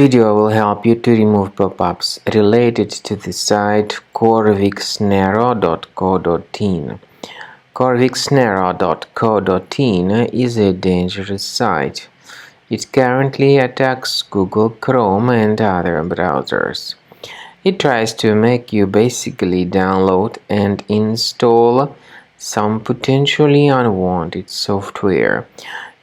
video will help you to remove pop-ups related to the site corvixnero.co.in. corvixnero.co.in is a dangerous site. It currently attacks Google Chrome and other browsers. It tries to make you basically download and install some potentially unwanted software.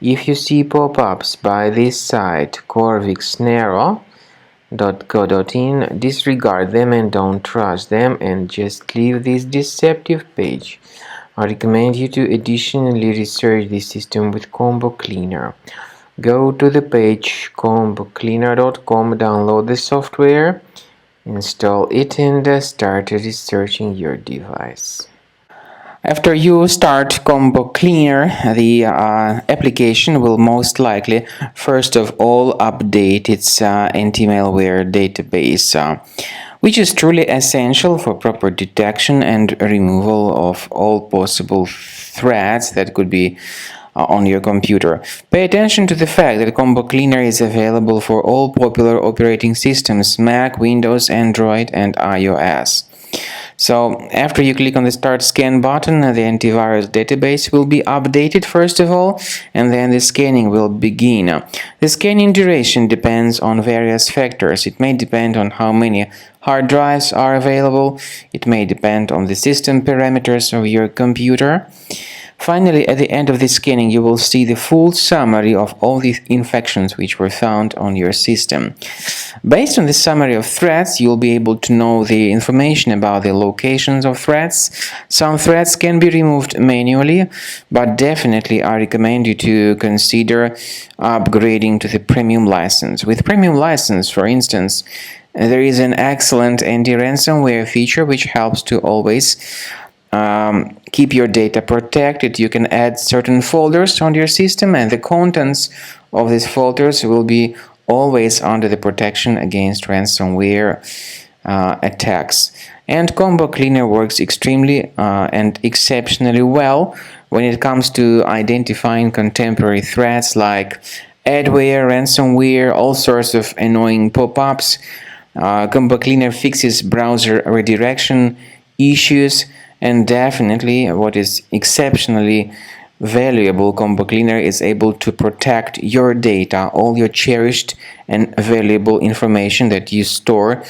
If you see pop-ups by this site corvixnero.co.in, disregard them and don't trust them and just leave this deceptive page. I recommend you to additionally research the system with Combo Cleaner. Go to the page combocleaner.com, download the software, install it and start researching your device. After you start Combo Cleaner, the application will most likely first of all update its anti-malware database, which is truly essential for proper detection and removal of all possible threats that could be on your computer. Pay attention to the fact that Combo Cleaner is available for all popular operating systems: Mac, Windows, Android, and iOS. So after you click on the Start Scan button, the antivirus database will be updated first of all, and then the scanning will begin. The scanning duration depends on various factors. It may depend on how many hard drives are available. It may depend on the system parameters of your computer. Finally, at the end of the scanning, you will see the full summary of all the infections which were found on your system. Based on the summary of threats, you'll be able to know the information about the locations of threats. Some threats can be removed manually, but definitely I recommend you to consider upgrading to the premium license. With premium license, for instance, there is an excellent anti-ransomware feature which helps to always keep your data protected. You can add certain folders on your system, and the contents of these folders will be always under the protection against ransomware attacks. And Combo Cleaner works extremely and exceptionally well when it comes to identifying contemporary threats like adware, ransomware, all sorts of annoying pop-ups. Combo Cleaner fixes browser redirection issues. And definitely, what is exceptionally valuable, Combo Cleaner is able to protect your data, all your cherished and valuable information that you store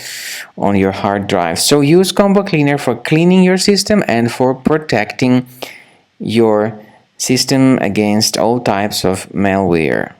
on your hard drive. So use Combo Cleaner for cleaning your system and for protecting your system against all types of malware.